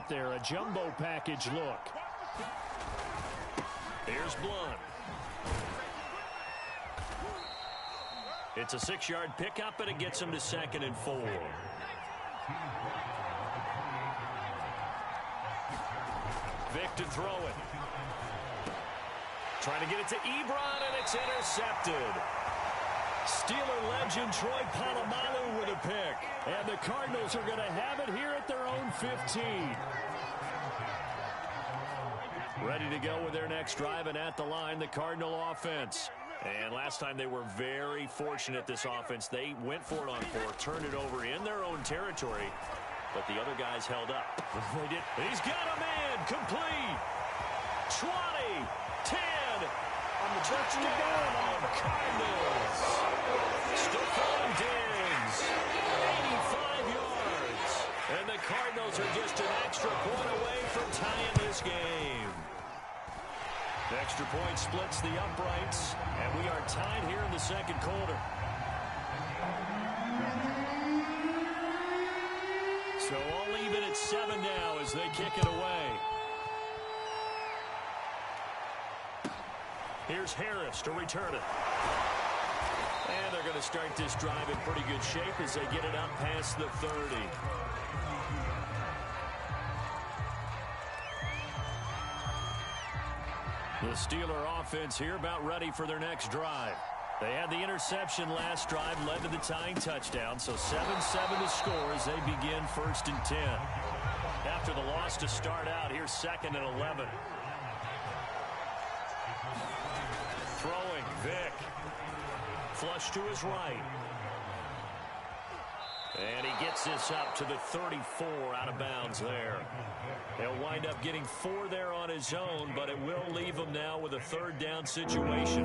out there, a jumbo package look. Here's Blunt. It's a 6-yard pickup, and it gets him to 2nd and 4. Vic to throw it. Trying to get it to Ebron, and it's intercepted. Steeler legend Troy Polamalu with a pick. And the Cardinals are going to have it here at their own 15. Ready to go with their next drive, and at the line, the Cardinal offense. And last time they were very fortunate, this offense. They went for it on 4, turned it over in their own territory, but the other guys held up. They did. He's got a man, complete. 20, 10, on the touchdown, Cardinals. Stephon Diggs, 85 yards. And the Cardinals are just an extra point away from tying this game. The extra point splits the uprights, and we are tied here in the 2nd quarter. So all even at 7 now as they kick it away. Here's Harris to return it. And they're going to start this drive in pretty good shape as they get it up past the 30. The Steeler offense here about ready for their next drive. They had the interception last drive, led to the tying touchdown, so 7-7 to score as they begin 1st and 10. After the loss to start out, here's 2nd and 11. Throwing, Vic. Flush to his right. And he gets this up to the 34, out of bounds there. He'll wind up getting 4 there on his own, but it will leave him now with a 3rd down situation.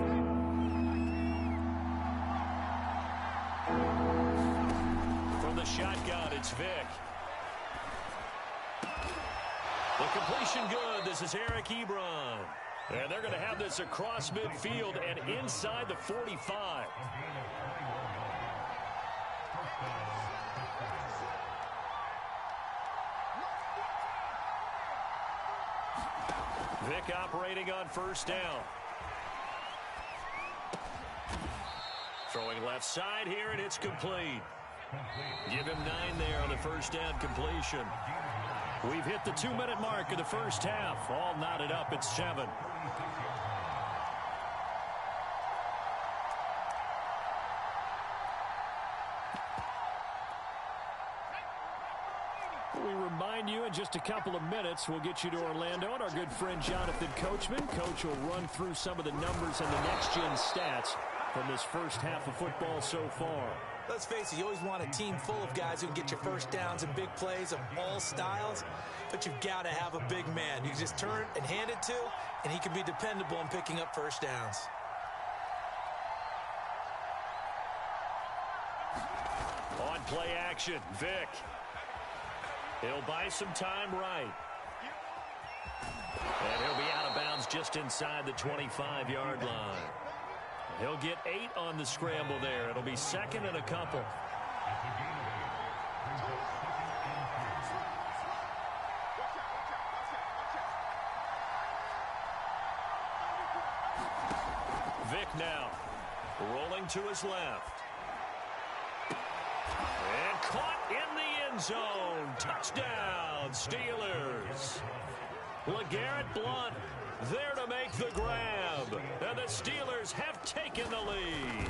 From the shotgun, it's Vic. The completion good. This is Eric Ebron. And they're going to have this across midfield and inside the 45. Vic operating on 1st down. Throwing left side here, and it's complete. Give him 9 there on the 1st down completion. We've hit the 2-minute mark of the 1st half. All knotted up at 7. We remind you in just a couple of minutes, we'll get you to Orlando and our good friend Jonathan Coachman. Coach will run through some of the numbers and the next-gen stats from this 1st half of football so far. Let's face it, you always want a team full of guys who can get your 1st downs and big plays of all styles, but you've got to have a big man you can just turn and hand it to, and he can be dependable in picking up 1st downs. On play action, Vic. He'll buy some time right. And he'll be out of bounds just inside the 25-yard line. He'll get 8 on the scramble there. It'll be 2nd and a couple. Vic now rolling to his left. And caught in the end zone. Touchdown, Steelers. LeGarrette Blount there to make the grab. And the Steelers have taken the lead.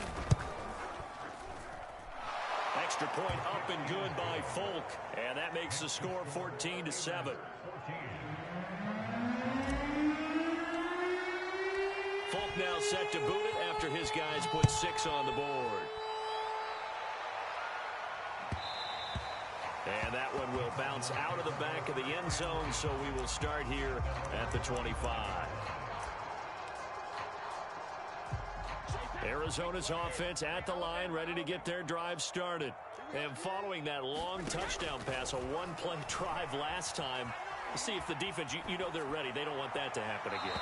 Extra point up and good by Folk. And that makes the score 14-7. Folk now set to boot it after his guys put 6 on the board. And that one will bounce out of the back of the end zone, so we will start here at the 25. Arizona's offense at the line, ready to get their drive started. And following that long touchdown pass, a one-play drive last time, See if the defense, you know they're ready. They don't want that to happen again.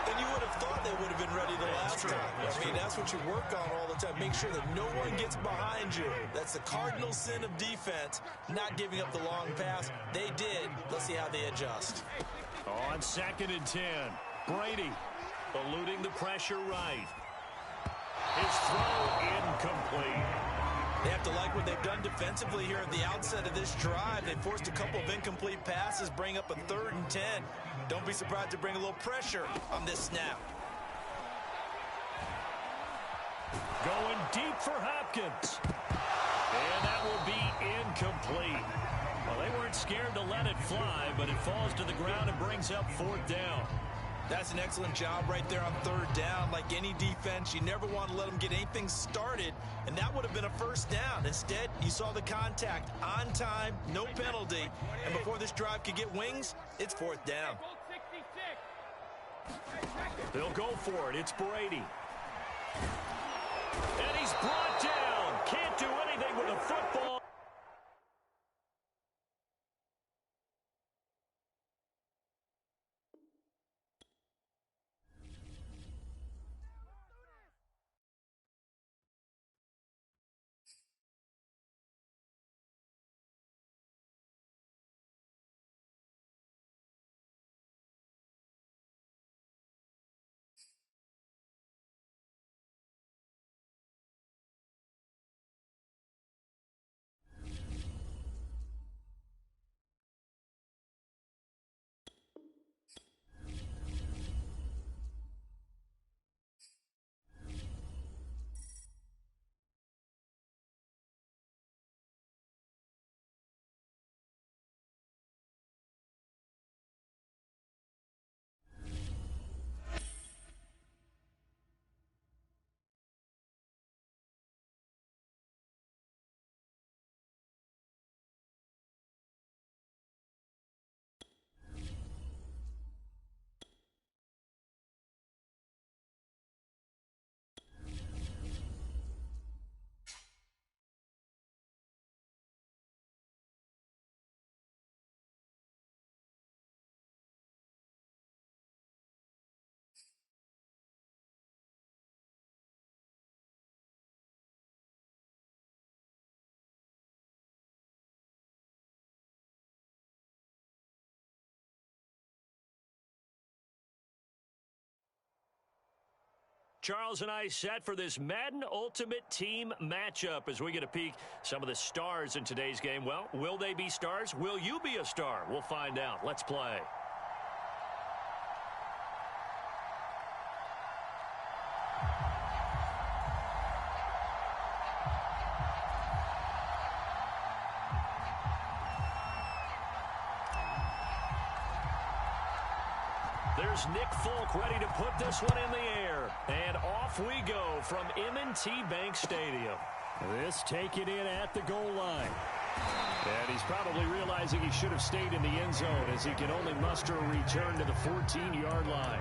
And you would have thought they would have been ready the last time. That's what you work on all the time. Make sure that no one gets behind you. That's the cardinal sin of defense, not giving up the long pass. They did. Let's see how they adjust. On 2nd and 10, Brady eluding the pressure right. His throw incomplete. They have to like what they've done defensively here at the outset of this drive. They forced a couple of incomplete passes, bring up a 3rd and 10. Don't be surprised to bring a little pressure on this snap. Going deep for Hopkins. And that will be incomplete. Well, they weren't scared to let it fly, but it falls to the ground and brings up 4th down. That's an excellent job right there on 3rd down. Like any defense, you never want to let them get anything started, and that would have been a 1st down. Instead, you saw the contact on time, no penalty, and before this drive could get wings, it's 4th down. They'll go for it. It's Brady. And he's brought down. Can't do anything with a football. Charles and I set for this Madden Ultimate Team matchup as we get a peek some of the stars in today's game. Well, will they be stars? Will you be a star? We'll find out. Let's play. There's Nick Folk ready to put this one in the air. And off we go from M&T Bank Stadium. This taken in at the goal line. And he's probably realizing he should have stayed in the end zone as he can only muster a return to the 14-yard line.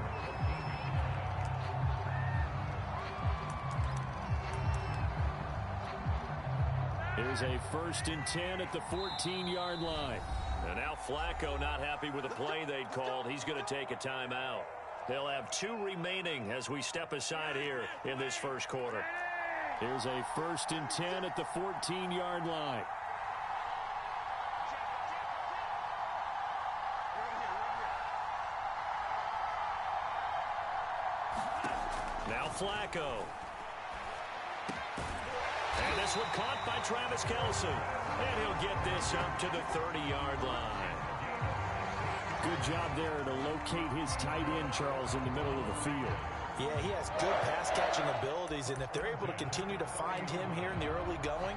Here's a 1st and 10 at the 14-yard line. And now Flacco not happy with the play they'd called. He's going to take a timeout. They'll have 2 remaining as we step aside here in this first quarter. Here's a 1st and 10 at the 14-yard line. Now Flacco. And this one caught by Travis Kelce. And he'll get this up to the 30-yard line. Good job there to locate his tight end, Charles, in the middle of the field. Yeah, he has good pass-catching abilities, and if they're able to continue to find him here in the early going,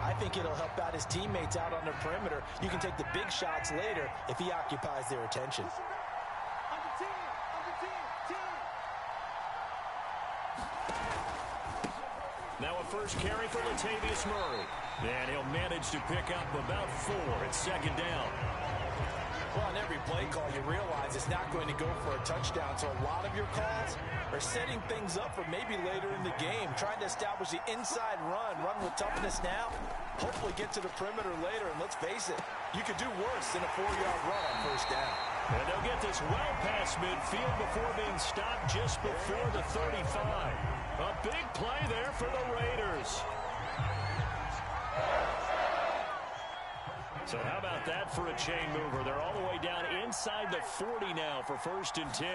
I think it'll help out his teammates out on the perimeter. You can take the big shots later if he occupies their attention. Now a first carry for Latavius Murray. And he'll manage to pick up about 4 at 2nd down. Well, on every play call, you realize it's not going to go for a touchdown, so a lot of your calls are setting things up for maybe later in the game, trying to establish the inside run with toughness now, hopefully get to the perimeter later, and let's face it, you could do worse than a 4-yard run on 1st down. And they'll get this well past midfield before being stopped just before the 35. A big play there for the Raiders. So how about that for a chain mover? They're all the way down inside the 40 now for 1st and 10.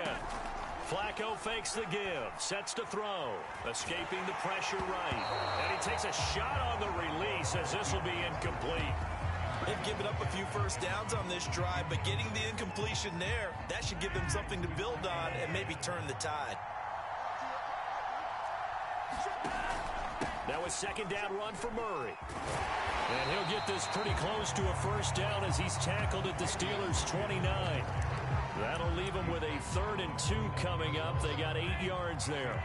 Flacco fakes the give, sets to throw, escaping the pressure right. And he takes a shot on the release as this will be incomplete. They've given up a few first downs on this drive, but getting the incompletion there, that should give them something to build on and maybe turn the tide. Now a 2nd down run for Murray. And he'll get this pretty close to a 1st down as he's tackled at the Steelers' 29. That'll leave them with a 3rd and 2 coming up. They got 8 yards there.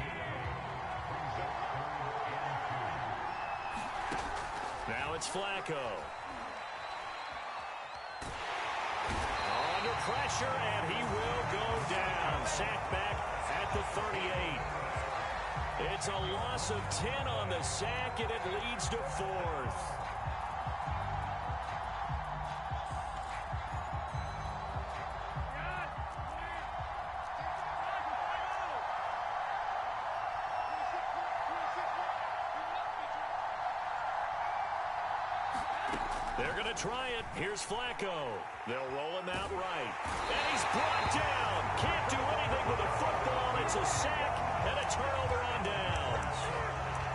Now it's Flacco. Under pressure, and he will go down. Sacked back at the 38. It's a loss of 10 on the sack, and it leads to 4th. They're going to try it. Here's Flacco. They'll roll him out right. And he's brought down. Can't do anything with the football. It's a sack and a turnover on downs.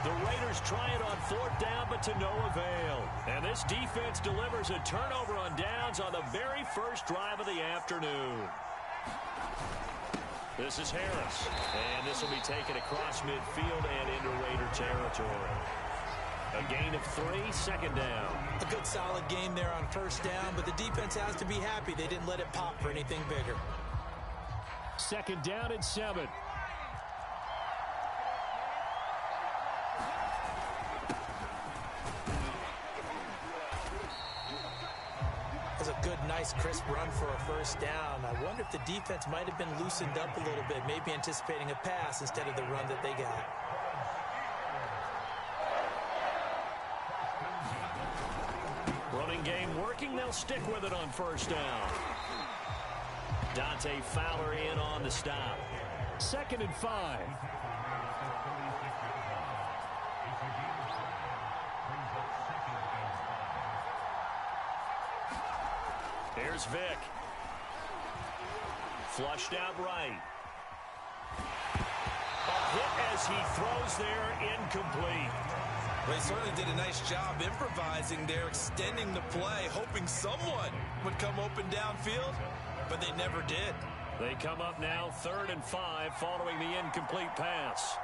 The Raiders try it on 4th down, but to no avail. And this defense delivers a turnover on downs on the very first drive of the afternoon. This is Harris. And this will be taken across midfield and into Raider territory. A gain of 3, 2nd down. A good solid game there on 1st down, but the defense has to be happy they didn't let it pop for anything bigger. 2nd down and 7. That's a good, nice, crisp run for a 1st down. I wonder if the defense might have been loosened up a little bit, maybe anticipating a pass instead of the run that they got. Running game working. They'll stick with it on 1st down. Dante Fowler in on the stop. 2nd and 5. Here's Vick. Flushed out right. A hit as he throws there, incomplete. Well, they certainly did a nice job improvising there, extending the play, hoping someone would come open downfield, but they never did. They come up now 3rd and 5 following the incomplete pass.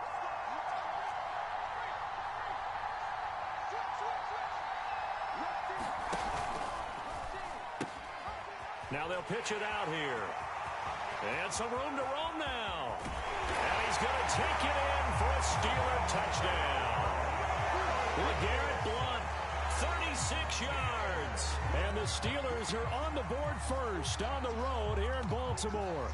Now they'll pitch it out here. And some room to roam now. And he's going to take it in for a Steeler touchdown. LeGarrette Blount, 36 yards. And the Steelers are on the board first on the road here in Baltimore.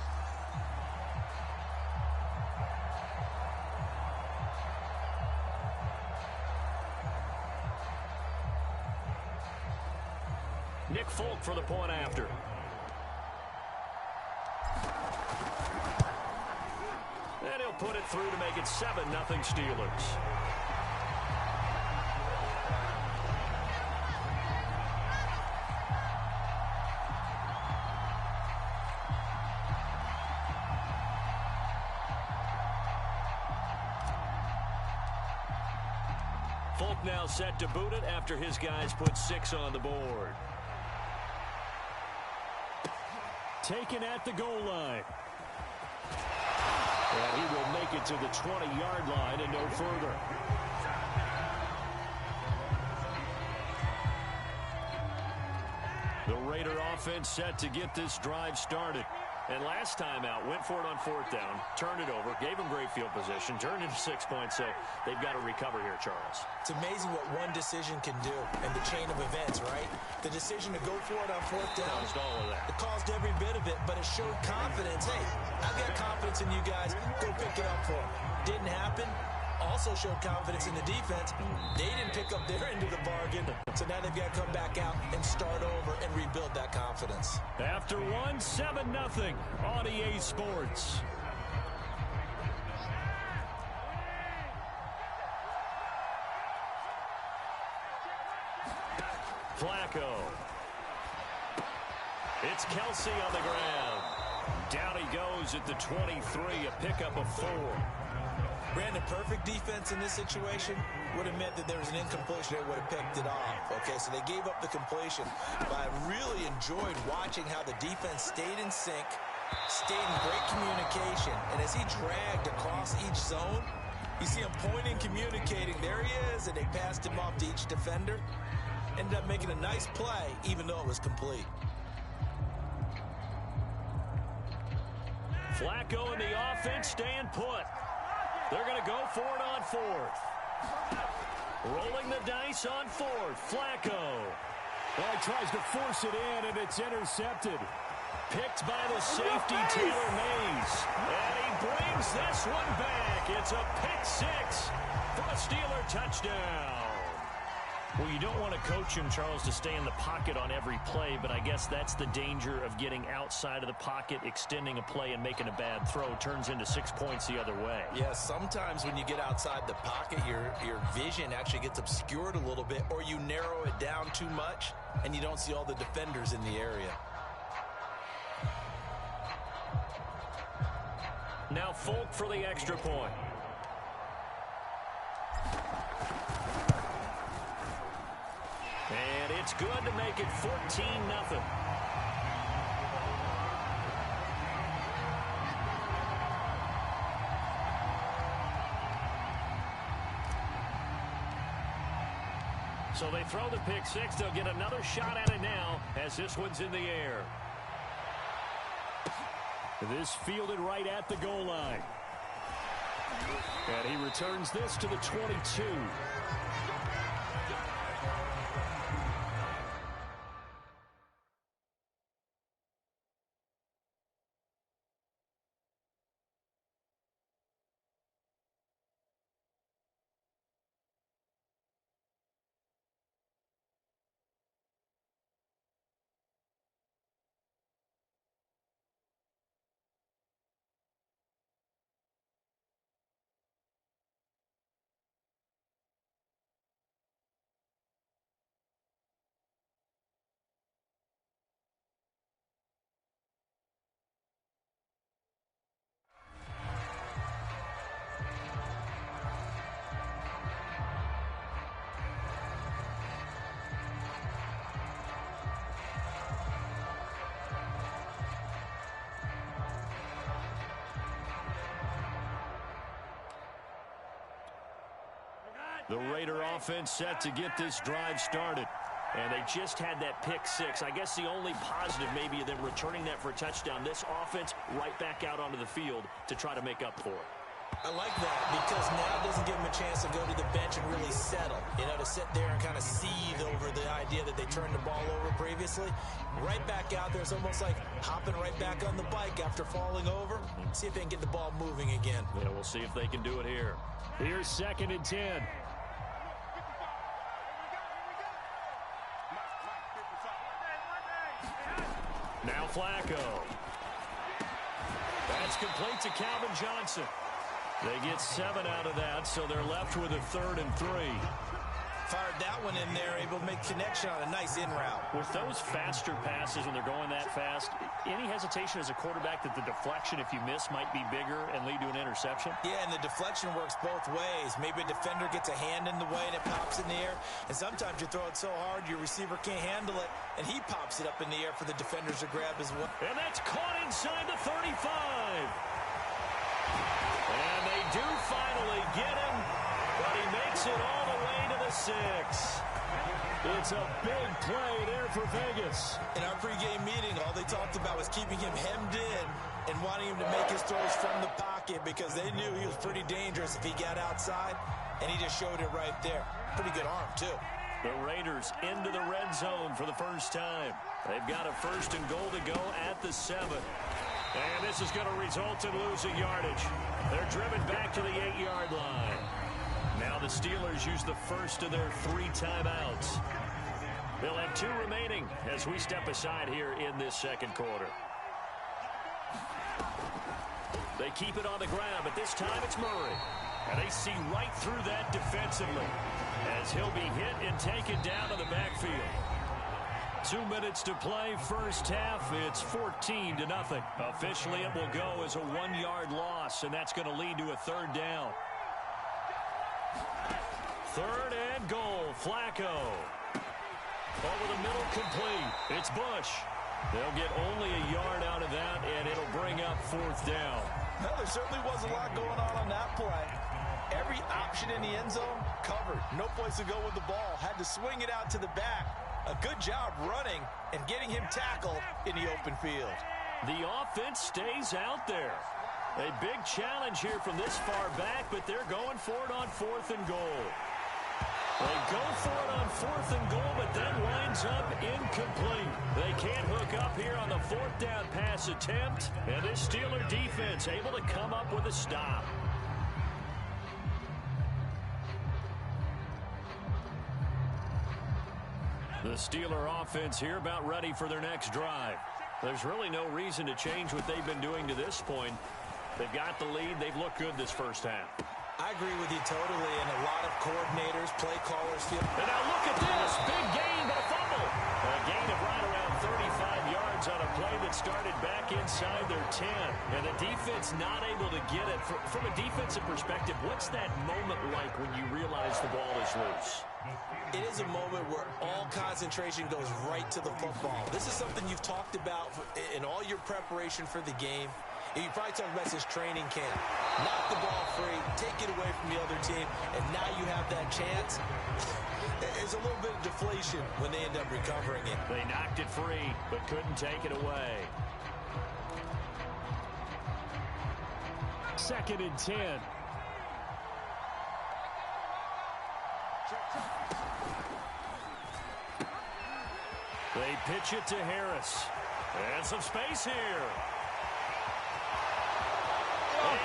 Nick Folk for the point after. And he'll put it through to make it 7-0 Steelers. Folk now set to boot it after his guys put 6 on the board. Taken at the goal line. And he will make it to the 20-yard line and no further. The Raider offense set to get this drive started. And last time out, went for it on 4th down, turned it over, gave them great field position, turned into 6 points, so they've got to recover here, Charles. It's amazing what one decision can do and the chain of events, right? The decision to go for it on 4th down. Caused all of that. It caused every bit of it, but it showed confidence. Hey, I've got confidence in you guys. Go pick it up for them. Didn't happen. also showed confidence in the defense. They didn't pick up their end of the bargain, so now they've got to come back out and start over and rebuild that confidence. After one, 7-0 on EA Sports. Flacco. It's Kelsey on the ground. Down he goes at the 23, a pickup of 4. Brandon, perfect defense in this situation would have meant that there was an incompletion. They would have picked it off. Okay, so they gave up the completion. But I really enjoyed watching how the defense stayed in sync, stayed in great communication. And as he dragged across each zone, you see him pointing, communicating. There he is, and they passed him off to each defender. Ended up making a nice play, even though it was complete. Flacco and the offense staying put. They're going to go for it on 4th. Rolling the dice on 4th. Flacco. Well, he tries to force it in, and it's intercepted. Picked by the safety, Taylor Mays. And he brings this one back. It's a pick 6 for a Steeler touchdown. Well, you don't want to coach him, Charles, to stay in the pocket on every play, but I guess that's the danger of getting outside of the pocket, extending a play, and making a bad throw. Turns into 6 points the other way. Yeah, sometimes when you get outside the pocket, your vision actually gets obscured a little bit, or you narrow it down too much, and you don't see all the defenders in the area. Now Folk for the extra point. And it's good to make it 14-0. So they throw the pick 6. They'll get another shot at it now as this one's in the air. This fielded right at the goal line. And he returns this to the 22. The Raider offense set to get this drive started. And they just had that pick 6. I guess the only positive maybe of them returning that for a touchdown. This offense right back out onto the field to try to make up for it. I like that because now it doesn't give them a chance to go to the bench and really settle. You know, to sit there and kind of seethe over the idea that they turned the ball over previously. Right back out there. It's almost like hopping right back on the bike after falling over. See if they can get the ball moving again. Yeah, we'll see if they can do it here. Here's 2nd and 10. Now Flacco. That's complete to Calvin Johnson. They get 7 out of that, so they're left with a 3rd and 3. Fired that one in there, able to make connection on a nice in route. With those faster passes when they're going that fast, any hesitation as a quarterback that the deflection, if you miss, might be bigger and lead to an interception? Yeah, and the deflection works both ways. Maybe a defender gets a hand in the way and it pops in the air. And sometimes you throw it so hard your receiver can't handle it, and he pops it up in the air for the defenders to grab as well. And that's caught inside the 35. And they do finally get him, but he makes it all the way to the 6. It's a big play there for Vegas. In our pregame meeting, all they talked about was keeping him hemmed in and wanting him to make his throws from the pocket because they knew he was pretty dangerous if he got outside, and he just showed it right there. Pretty good arm, too. The Raiders into the red zone for the first time. They've got a 1st and goal to go at the 7. And this is going to result in losing yardage. They're driven back to the 8-yard line. the Steelers use the first of their 3 timeouts. They'll have 2 remaining as we step aside here in this second quarter. They keep it on the ground, but this time it's Murray. And they see right through that defensively as he'll be hit and taken down to the backfield. 2 minutes to play, first half. It's 14-0. Officially, it will go as a 1-yard loss, and that's going to lead to a 3rd down. 3rd and goal, Flacco. Over the middle, complete. It's Bush. They'll get only a yard out of that, and it'll bring up 4th down. Well, there certainly was a lot going on that play. Every option in the end zone covered. No place to go with the ball. Had to swing it out to the back. A good job running and getting him tackled in the open field. The offense stays out there. A big challenge here from this far back, but they're going for it on 4th and goal. They go for it on 4th and goal, but that winds up incomplete. They can't hook up here on the 4th down pass attempt, and this Steeler defense able to come up with a stop. The Steeler offense here about ready for their next drive. There's really no reason to change what they've been doing to this point. They've got the lead. They've looked good this first half. I agree with you totally, and a lot of coordinators, play callers feel. And now look at this. Big gain, but a fumble. A gain of right around 35 yards on a play that started back inside their 10. And the defense not able to get it. From a defensive perspective, what's that moment like when you realize the ball is loose? It is a moment where all concentration goes right to the football. This is something you've talked about in all your preparation for the game. You probably talked about since training camp. Knock the ball free, take it away from the other team, and now you have that chance. There's a little bit of deflation when they end up recovering it. They knocked it free, but couldn't take it away. 2nd and 10. They pitch it to Harris. And some space here. And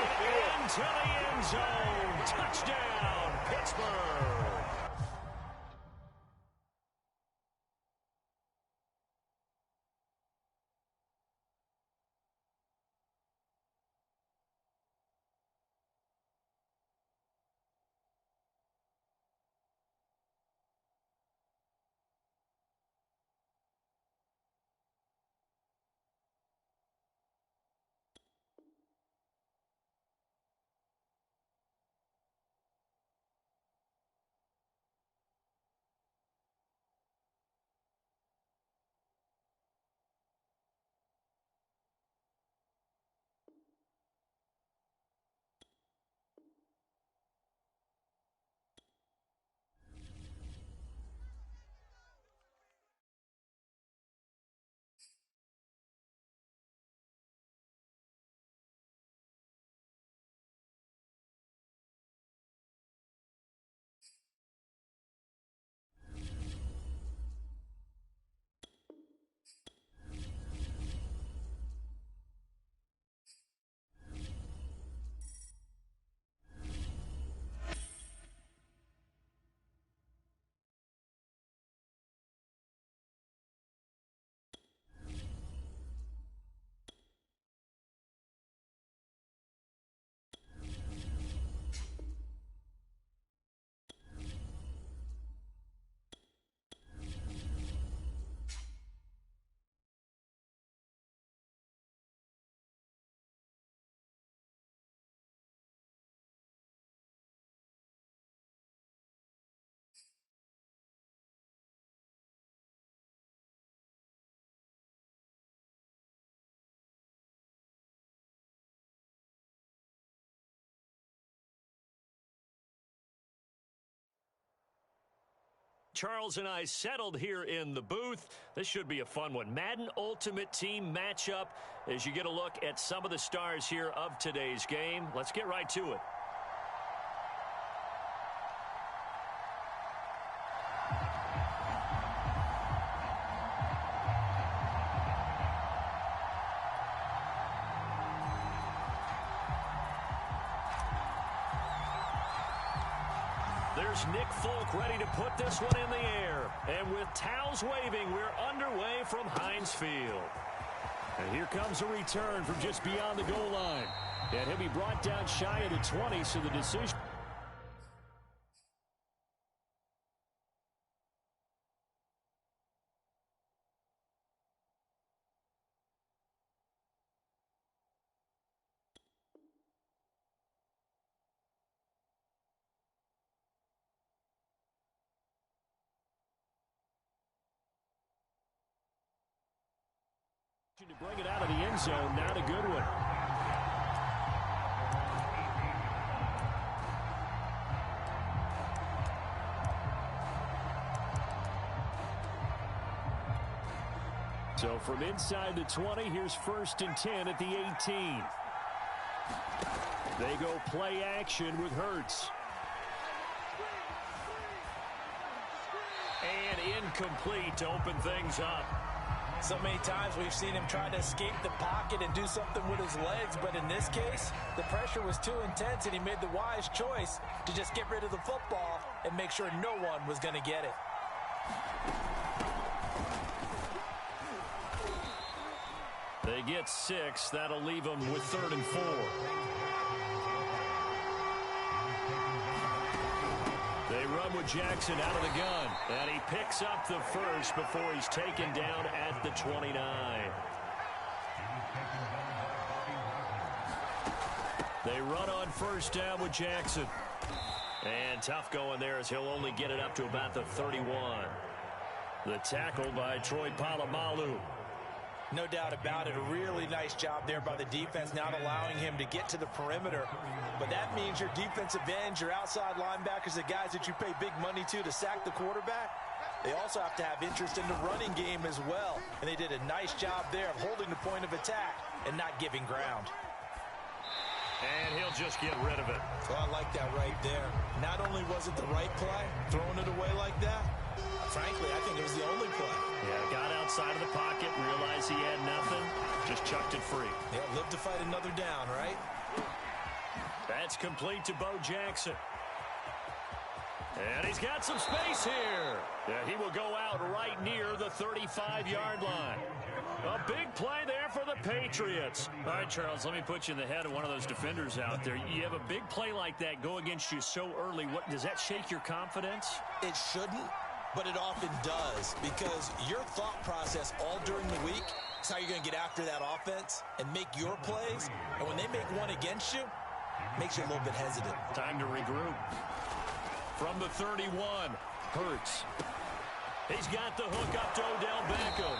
into the end zone. Touchdown, Pittsburgh. Charles and I settled here in the booth. This should be a fun one. Madden Ultimate Team matchup as you get a look at some of the stars here of today's game. Let's get right to it. There's Nick Folk ready to put this one in the air. And with towels waving, we're underway from Heinz Field. And here comes a return from just beyond the goal line. And he'll be brought down shy of the 20, so the decision. To bring it out of the end zone, not a good one. So from inside the 20, here's 1st and 10 at the 18. They go play action with Hurts. And incomplete to open things up. So many times we've seen him try to escape the pocket and do something with his legs, but in this case, the pressure was too intense and he made the wise choice to just get rid of the football and make sure no one was going to get it. They get 6. That'll leave them with 3rd and 4. They run with Jackson out of the gun. And he picks up the first before he's taken down at the 29. They run on 1st down with Jackson. And tough going there as he'll only get it up to about the 31. The tackle by Troy Polamalu. No doubt about it. A really nice job there by the defense, not allowing him to get to the perimeter. But that means your defensive ends, your outside linebackers, the guys that you pay big money to sack the quarterback, they also have to have interest in the running game as well. And they did a nice job there of holding the point of attack and not giving ground. And he'll just get rid of it. Well, I like that right there. Not only was it the right play, throwing it away like that, frankly, I think it was the only play. Yeah, got outside of the pocket, realized he had nothing, just chucked it free. Yeah, live to fight another down, right? That's complete to Bo Jackson. And he's got some space here. Yeah, he will go out right near the 35-yard line. A big play there for the Patriots. All right, Charles, let me put you in the head of one of those defenders out there. You have a big play like that go against you so early. What does that shake your confidence? It shouldn't, but it often does, because your thought process all during the week is how you're going to get after that offense and make your plays. And when they make one against you, it makes you a little bit hesitant. Time to regroup. From the 31, Hurts. He's got the hook up to Odell Beckham.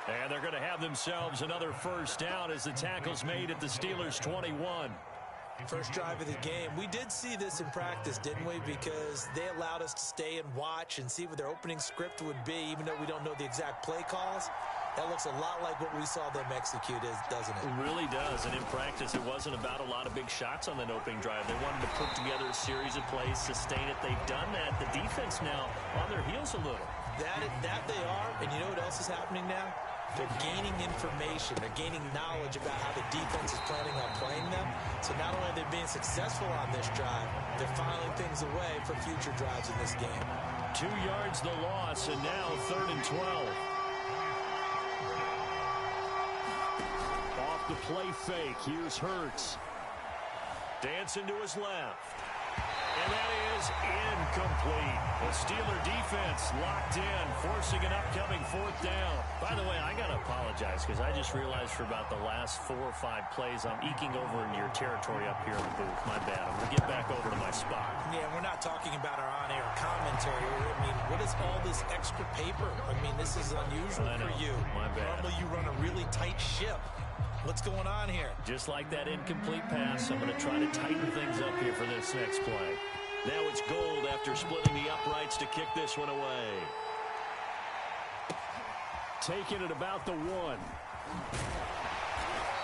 And they're going to have themselves another 1st down as the tackle's made at the Steelers' 21. First drive of the game. We did see this in practice, didn't we? Because they allowed us to stay and watch and see what their opening script would be, even though we don't know the exact play calls. That looks a lot like what we saw them execute, doesn't it? It really does. And in practice, it wasn't about a lot of big shots on that opening drive. They wanted to put together a series of plays, sustain it. They've done that. The defense now on their heels a little. That they are. And you know what else is happening now? They're gaining information. They're gaining knowledge about how the defense is planning on playing them. So not only are they being successful on this drive, they're filing things away for future drives in this game. 2 yards the loss, and now 3rd and 12. Off the play fake, here's Hurts. Dancing to his left. And that is incomplete. The Steeler defense locked in, forcing an upcoming 4th down. By the way, I got to apologize because I just realized for about the last 4 or 5 plays, I'm eking over into your territory up here in the booth. My bad. I'm going to get back over to my spot. Yeah, we're not talking about our on-air commentary. I mean, what is all this extra paper? I mean, this is unusual for you. My bad. Normally you run a really tight ship. What's going on here? Just like that incomplete pass, I'm going to try to tighten things up here for this next play. Now it's Gold after splitting the uprights to kick this one away. Taking it about the 1.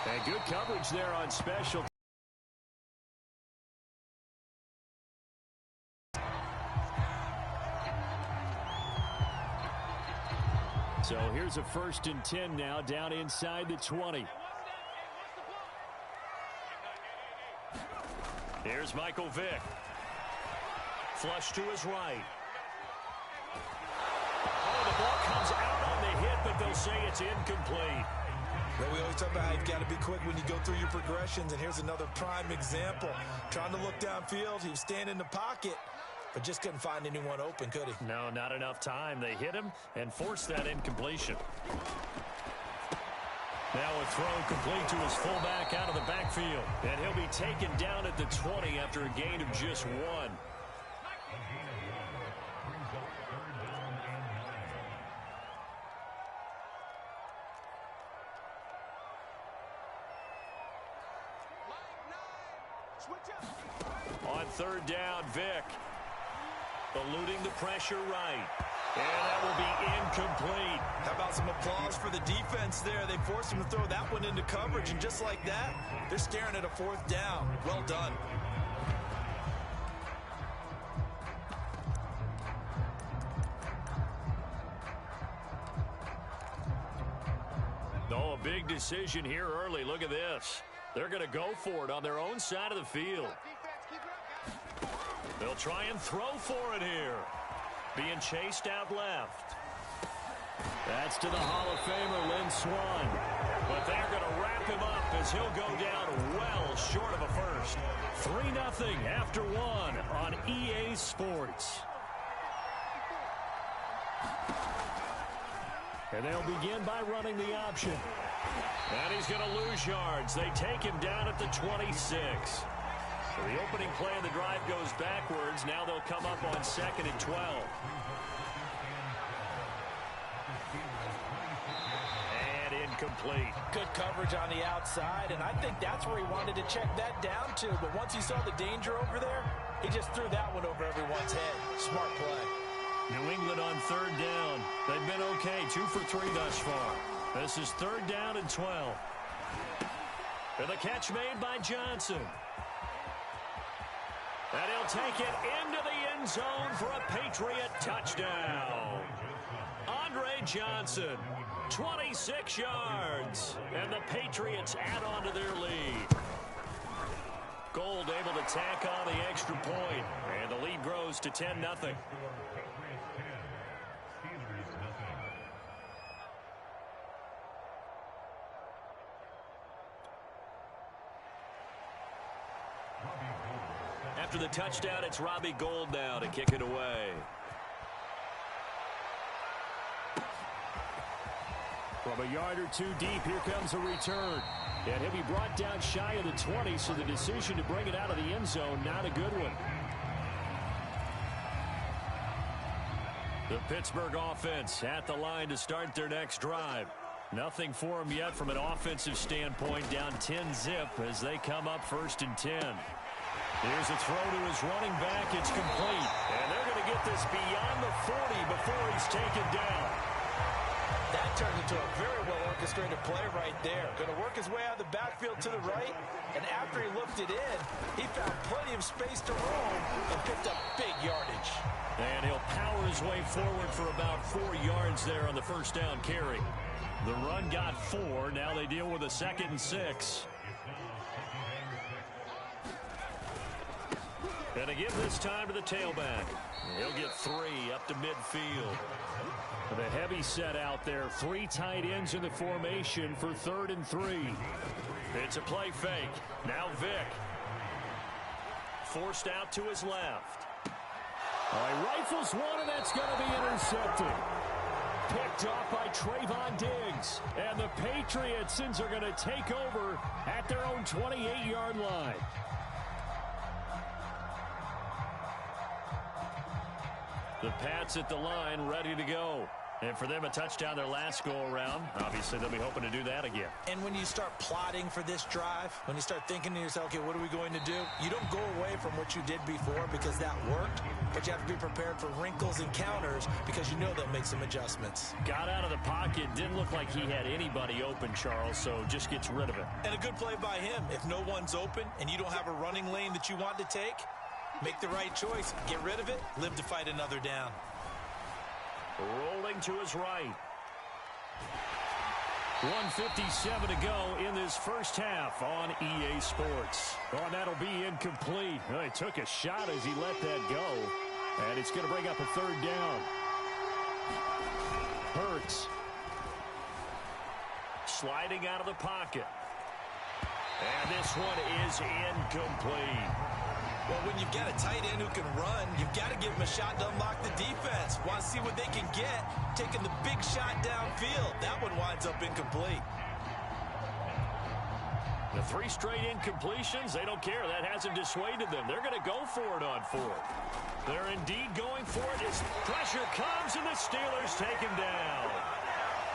And good coverage there on special. So here's a 1st and 10 now down inside the 20. Here's Michael Vick. flush to his right. Oh, the ball comes out on the hit, but they'll say it's incomplete. Well, we always talk about how you've got to be quick when you go through your progressions, and here's another prime example. Trying to look downfield, he was standing in the pocket, but just couldn't find anyone open, could he? No, not enough time. They hit him and forced that incompletion. Now a throw complete to his fullback out of the backfield. And he'll be taken down at the 20 after a gain of just 1. On third down, Vick. Eluding the pressure right. And that will be incomplete. How about some applause for the defense there? They forced him to throw that one into coverage, and just like that, they're staring at a 4th down. Well done. Oh, a big decision here early. Look at this. They're going to go for it on their own side of the field. They'll try and throw for it here. Being chased out left. That's to the Hall of Famer, Lynn Swann. But they're going to wrap him up as he'll go down well short of a first. 3-0 after 1 on EA Sports. And they'll begin by running the option. And he's going to lose yards. They take him down at the 26. So the opening play of the drive goes backwards. Now they'll come up on 2nd and 12. And incomplete. Good coverage on the outside, and I think that's where he wanted to check that down to. But once he saw the danger over there, he just threw that one over everyone's head. Smart play. New England on third down. They've been okay, 2 for 3 thus far. This is 3rd down and 12. And the catch made by Johnson. And he'll take it into the end zone for a Patriot touchdown. Andre Johnson, 26 yards. And the Patriots add on to their lead. Gold able to tack on the extra point. And the lead grows to 10-0. After the touchdown, it's Robbie Gould now to kick it away. From a yard or 2 deep, here comes a return. And he'll be brought down shy of the 20, so the decision to bring it out of the end zone, not a good one. The Pittsburgh offense at the line to start their next drive. Nothing for them yet from an offensive standpoint, down 10-zip as they come up 1st and 10. Here's a throw to his running back. It's complete. And they're going to get this beyond the 40 before he's taken down. That turned into a very well-orchestrated play right there. Going to work his way out of the backfield to the right. And after he looked it in, he found plenty of space to roam and picked up big yardage. And he'll power his way forward for about 4 yards there on the 1st down carry. The run got 4. Now they deal with a 2nd and 6. And to give this time to the tailback. He'll get 3 up to midfield. The heavy set out there. 3 tight ends in the formation for 3rd and 3. It's a play fake. Now Vick. Forced out to his left. He rifles one, and that's going to be intercepted. Picked off by Trayvon Diggs. And the Patriots are going to take over at their own 28-yard line. The Pats at the line, ready to go. And for them, a touchdown their last go-around. Obviously, they'll be hoping to do that again. And when you start plotting for this drive, when you start thinking to yourself, okay, what are we going to do? You don't go away from what you did before because that worked, but you have to be prepared for wrinkles and counters because you know they'll make some adjustments. Got out of the pocket. Didn't look like he had anybody open, Charles, so just gets rid of it. And a good play by him. If no one's open and you don't have a running lane that you want to take, make the right choice. Get rid of it. Live to fight another down. Rolling to his right. 1:57 to go in this first half on EA Sports. Oh, and that'll be incomplete. He took a shot as he let that go. And it's going to bring up a third down. Hurts. Sliding out of the pocket. And this one is incomplete. Well, when you've got a tight end who can run, you've got to give him a shot to unlock the defense. Want to see what they can get, taking the big shot downfield. That one winds up incomplete. The 3 straight incompletions, they don't care. That hasn't dissuaded them. They're going to go for it on 4th. They're indeed going for it as pressure comes, and the Steelers take him down.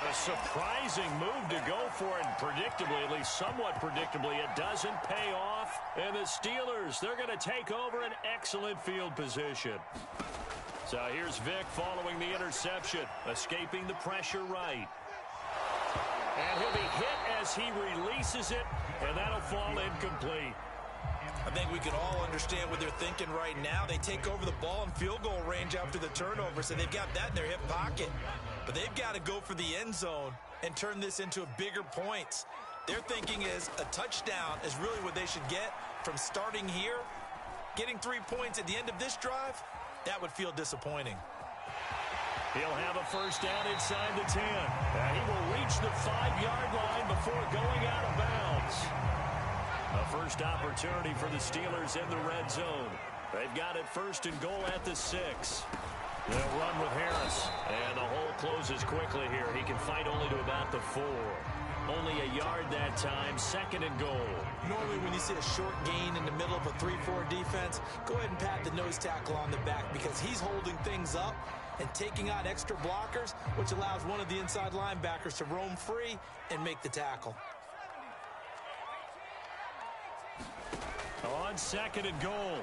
A surprising move to go for it, and predictably, at least somewhat predictably, it doesn't pay off. And the Steelers, they're going to take over an excellent field position. So here's Vick following the interception, escaping the pressure right. And he'll be hit as he releases it, and that'll fall incomplete. I think we can all understand what they're thinking right now. They take over the ball in field goal range after the turnover, so they've got that in their hip pocket. But they've got to go for the end zone and turn this into bigger points. Their thinking is a touchdown is really what they should get from starting here. Getting 3 points at the end of this drive, that would feel disappointing. He'll have a first down inside the 10. And he will reach the 5-yard line before going out of bounds. A first opportunity for the Steelers in the red zone. They've got it first and goal at the 6. They'll run with Harris. And the hole closes quickly here. He can fight only to about the 4. Only a yard that time, 2nd and goal. Normally when you see a short gain in the middle of a 3-4 defense, go ahead and pat the nose tackle on the back because he's holding things up and taking out extra blockers, which allows one of the inside linebackers to roam free and make the tackle. On 2nd and goal,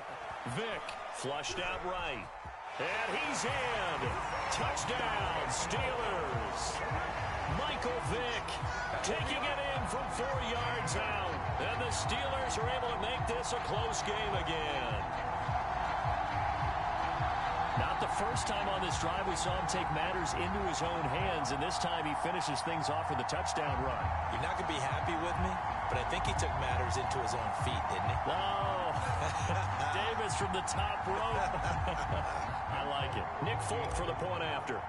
Vick flushed out right. And he's in. Touchdown, Steelers. Michael Vick taking it in from 4 yards out. And the Steelers are able to make this a close game again. Not the first time on this drive we saw him take matters into his own hands, and this time he finishes things off with a touchdown run. You're not going to be happy with me, but I think he took matters into his own feet, didn't he? Oh, Davis from the top rope. I like it. Nick Folk for the point after.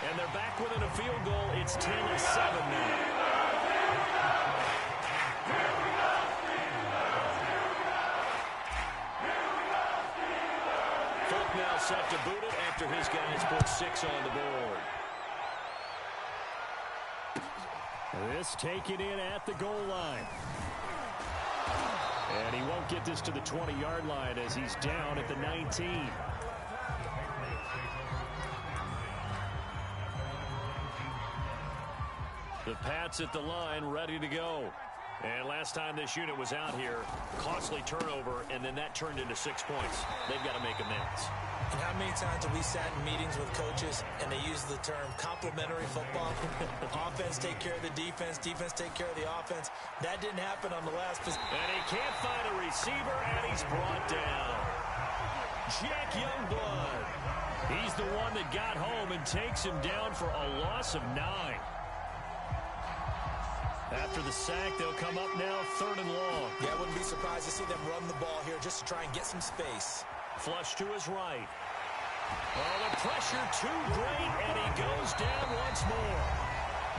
And they're back within a field goal. It's 10-7 now. Folk now set to boot it after his guys put 6 on the board. This taken in at the goal line. And he won't get this to the 20-yard line as he's down at the 19. The Pats at the line, ready to go. And last time this unit was out here, costly turnover, and then that turned into 6 points. They've got to make amends. And how many times have we sat in meetings with coaches and they use the term complementary football? Offense take care of the defense, defense take care of the offense. That didn't happen on the last possession. And he can't find a receiver, and he's brought down. Jack Youngblood. He's the one that got home and takes him down for a loss of 9. After the sack, they'll come up now 3rd and long. Yeah, I wouldn't be surprised to see them run the ball here just to try and get some space. Flush to his right. Oh, the pressure too great, and he goes down once more.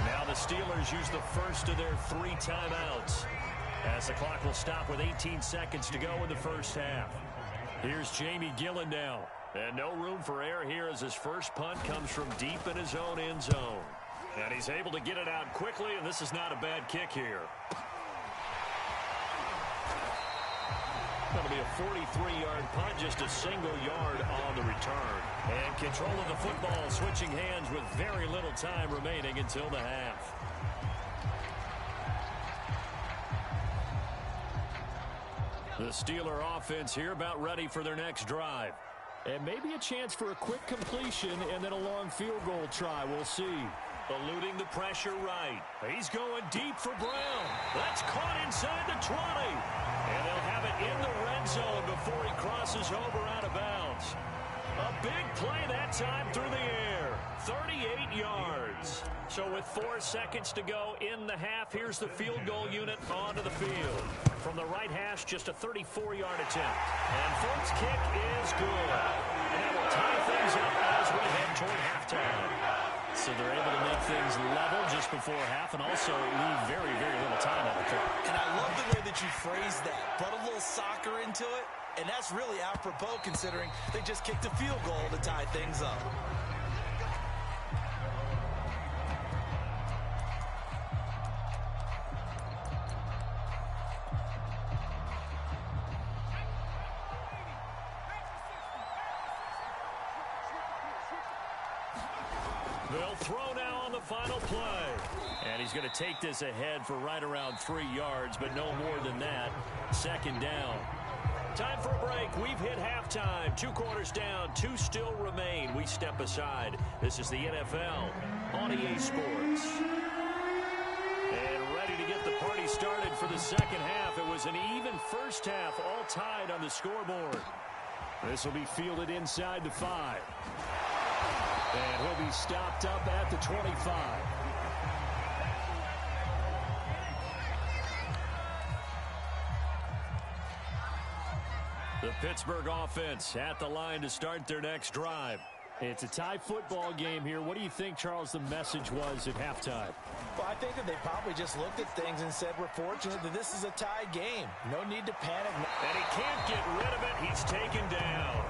Now the Steelers use the first of their 3 timeouts, as the clock will stop with 18 seconds to go in the first half. Here's Jamie Gillen now. And no room for error here as his first punt comes from deep in his own end zone. And he's able to get it out quickly, and this is not a bad kick here. That'll be a 43-yard punt, just a single yard on the return. And control of the football switching hands with very little time remaining until the half. The Steeler offense here about ready for their next drive. And maybe a chance for a quick completion and then a long field goal try. We'll see. Eluding the pressure right. He's going deep for Brown. That's caught inside the 20. And they'll have it in the red zone before he crosses over out of bounds. A big play that time through the air. 38 yards. So with 4 seconds to go in the half, here's the field goal unit onto the field. From the right hash, just a 34-yard attempt. And Ford's kick is good. And that will tie things up as we head toward halftime. So they're able to make things level just before half and also leave very, very little time on the clock. And I love the way that you phrase that. Put a little soccer into it, and that's really apropos considering they just kicked a field goal to tie things up. They'll throw now on the final play. And he's going to take this ahead for right around 3 yards, but no more than that. Second down. Time for a break. We've hit halftime. 2 quarters down. 2 still remain. We step aside. This is the NFL on EA Sports. And ready to get the party started for the second half. It was an even first half, all tied on the scoreboard. This will be fielded inside the 5. And he'll be stopped up at the 25. The Pittsburgh offense at the line to start their next drive. It's a tie football game here. What do you think, Charles, the message was at halftime? Well, I think that they probably just looked at things and said, we're fortunate that this is a tie game. No need to panic. And he can't get rid of it. He's taken down.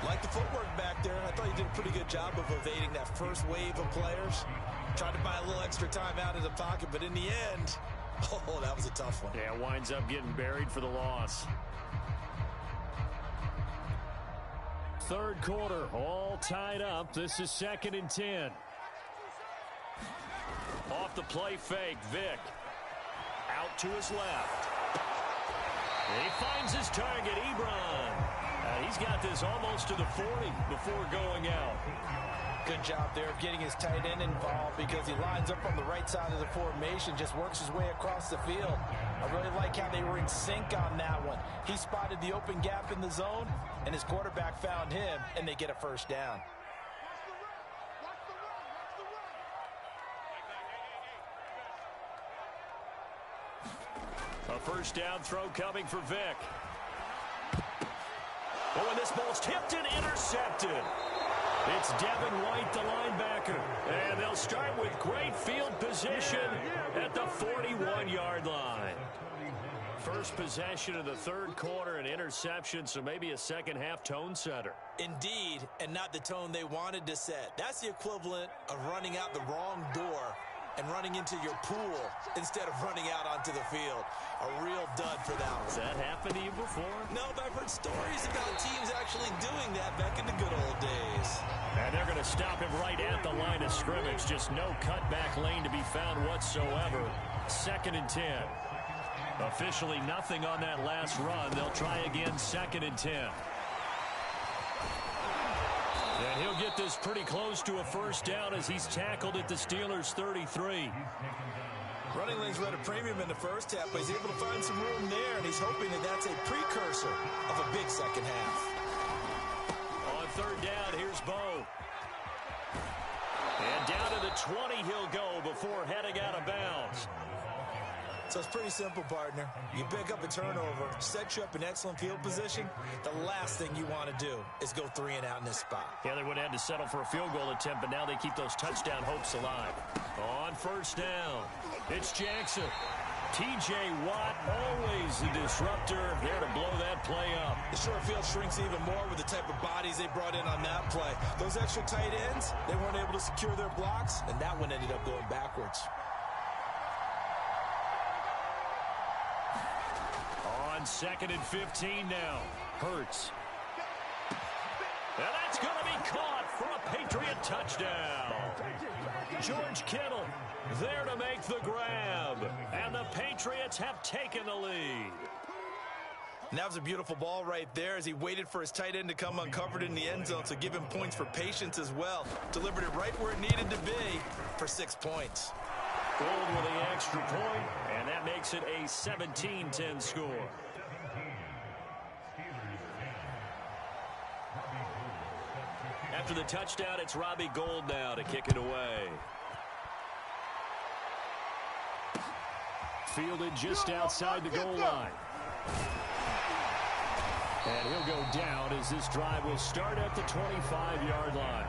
Like the footwork back there, I thought he did a pretty good job of evading that first wave of players. Tried to buy a little extra time out of the pocket, but in the end, oh, that was a tough one. Yeah, winds up getting buried for the loss. Third quarter, all tied up. This is 2nd and 10. Off the play fake, Vick. Out to his left. He finds his target, Ebron. He's got this almost to the 40 before going out. Good job there of getting his tight end involved because he lines up on the right side of the formation, just works his way across the field. I really like how they were in sync on that one. He spotted the open gap in the zone, and his quarterback found him, and they get a first down. A first down throw coming for Vick. Oh, and this ball's tipped and intercepted. It's Devin White, the linebacker. And they'll start with great field position at the 41-yard line. First possession of the third quarter, an interception, so maybe a second-half tone setter. Indeed, and not the tone they wanted to set. That's the equivalent of running out the wrong door and running into your pool instead of running out onto the field. A real dud for that one. Has that happened to you before? No, but I've heard stories about teams actually doing that back in the good old days. And they're going to stop him right at the line of scrimmage. Just no cutback lane to be found whatsoever. 2nd and 10. Officially nothing on that last run. They'll try again, 2nd and 10. And he'll get this pretty close to a first down as he's tackled at the Steelers' 33. Running lanes were at a premium in the first half, but he's able to find some room there, and he's hoping that that's a precursor of a big second half. On third down, here's Bo. And down to the 20 he'll go before heading out of bounds. So it's pretty simple, partner. You pick up a turnover, set you up in excellent field position. The last thing you want to do is go 3 and out in this spot. Yeah, they would have had to settle for a field goal attempt, but now they keep those touchdown hopes alive. On first down, it's Jackson. T.J. Watt, always the disruptor, there to blow that play up. The short field shrinks even more with the type of bodies they brought in on that play. Those extra tight ends, they weren't able to secure their blocks, and that one ended up going backwards. On 2nd and 15 now. Hurts. And that's going to be caught for a Patriot touchdown. George Kittle there to make the grab. And the Patriots have taken the lead. And that was a beautiful ball right there as he waited for his tight end to come uncovered in the end zone, so give him points for patience as well. Delivered it right where it needed to be for 6 points. Gold with the extra point, and that makes it a 17-10 score. After the touchdown, it's Robbie Gould now to kick it away. Fielded just outside the goal line. And he'll go down as this drive will start at the 25-yard line.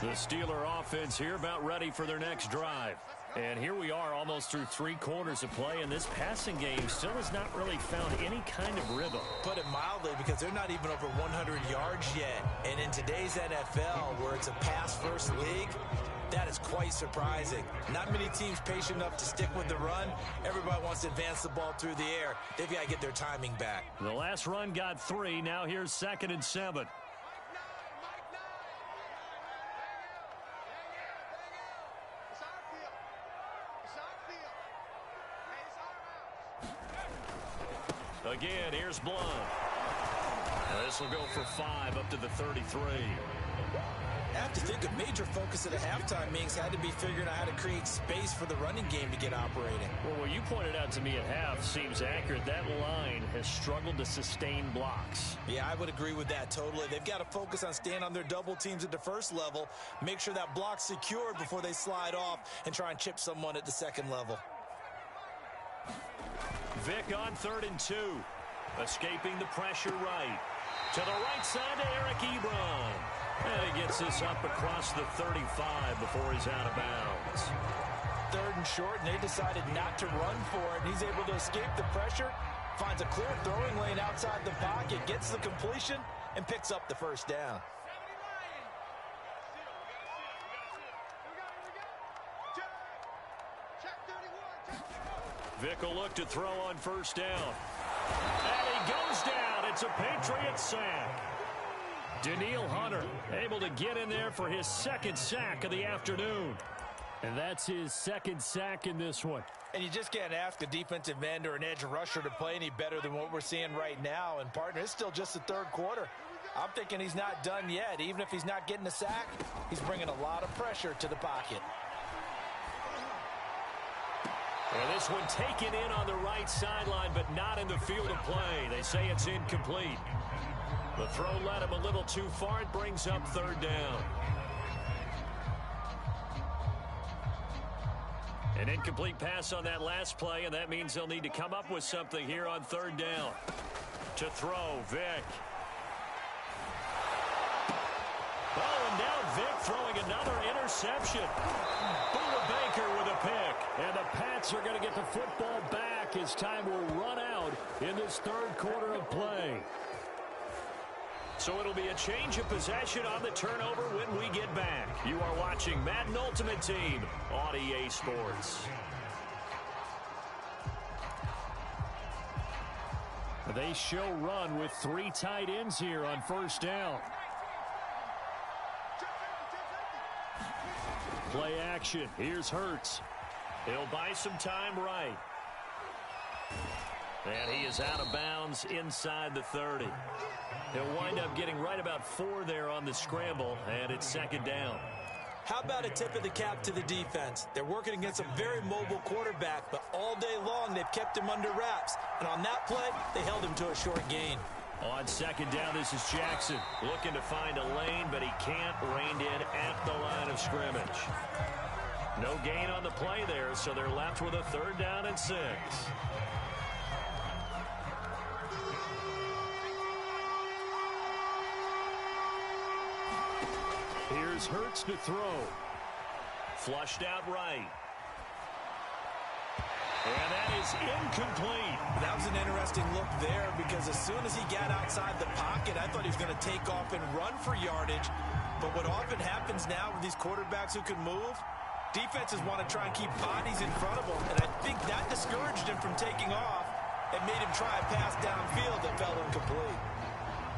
The Steeler offense here about ready for their next drive. And here we are almost through 3 quarters of play, and this passing game still has not really found any kind of rhythm. Put it mildly, because they're not even over 100 yards yet. And in today's NFL, where it's a pass-first league, that is quite surprising. Not many teams patient enough to stick with the run. Everybody wants to advance the ball through the air. They've got to get their timing back. The last run got 3. Now here's 2nd and 7. Again, here's Blunt. This will go for 5 up to the 33. I have to think a major focus of the halftime meetings had to be figuring out how to create space for the running game to get operating. Well, what you pointed out to me at half seems accurate. That line has struggled to sustain blocks. Yeah, I would agree with that totally. They've got to focus on staying on their double teams at the first level, make sure that block's secured before they slide off and try and chip someone at the second level. Vick on 3rd and 2. Escaping the pressure right. To the right side to Eric Ebron. And he gets this up across the 35 before he's out of bounds. 3rd and short, and they decided not to run for it. He's able to escape the pressure, finds a clear throwing lane outside the pocket, gets the completion, and picks up the first down. Vick will look to throw on 1st down. And he goes down. It's a Patriot sack. Daniil Hunter able to get in there for his 2nd sack of the afternoon. And that's his 2nd sack in this one. And you just can't ask a defensive end or an edge rusher to play any better than what we're seeing right now. And, partner, it's still just the 3rd quarter. I'm thinking he's not done yet. Even if he's not getting a sack, he's bringing a lot of pressure to the pocket. And this one taken in on the right sideline, but not in the field of play. They say it's incomplete. The throw led him a little too far. It brings up 3rd down. An incomplete pass on that last play, and that means they'll need to come up with something here on 3rd down. To throw, Vick. Oh, and now Vick throwing another interception. Buda Baker with a pick. And the Pats are going to get the football back as time will run out in this 3rd quarter of play. So it'll be a change of possession on the turnover when we get back. You are watching Madden Ultimate Team on EA Sports. They show run with 3 tight ends here on 1st down. Play action. Here's Hurts. He'll buy some time right. And he is out of bounds inside the 30. He'll wind up getting right about 4 there on the scramble, and it's 2nd down. How about a tip of the cap to the defense? They're working against a very mobile quarterback, but all day long they've kept him under wraps. And on that play, they held him to a short gain. On 2nd down, this is Jackson looking to find a lane, but he can't. Reined in at the line of scrimmage. No gain on the play there, so they're left with a 3rd down and 6. Here's Hurts to throw. Flushed out right. And that is incomplete. That was an interesting look there, because as soon as he got outside the pocket, I thought he was going to take off and run for yardage. But what often happens now with these quarterbacks who can move, defenses want to try and keep bodies in front of them. And I think that discouraged him from taking off and made him try a pass downfield that fell incomplete.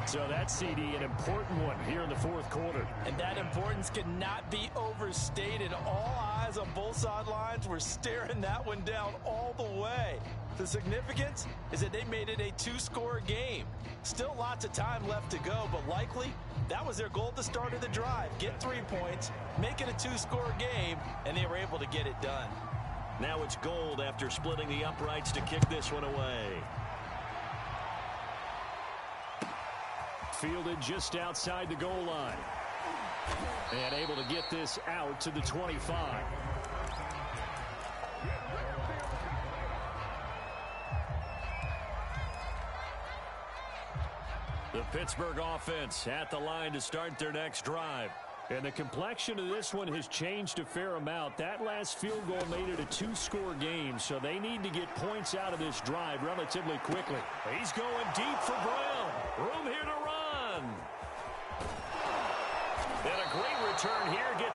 So that CD, an important one here in the 4th quarter. And that importance cannot be overstated. All eyes on both sidelines were staring that one down all the way. The significance is that they made it a 2-score game. Still lots of time left to go, but likely that was their goal at the start of the drive. Get 3 points, make it a 2-score game, and they were able to get it done. Now it's Gold after splitting the uprights to kick this one away. Fielded just outside the goal line. And able to get this out to the 25. The Pittsburgh offense at the line to start their next drive. And the complexion of this one has changed a fair amount. That last field goal made it a two-score game, so they need to get points out of this drive relatively quickly. He's going deep for Brown. Room here to run. And a great return here.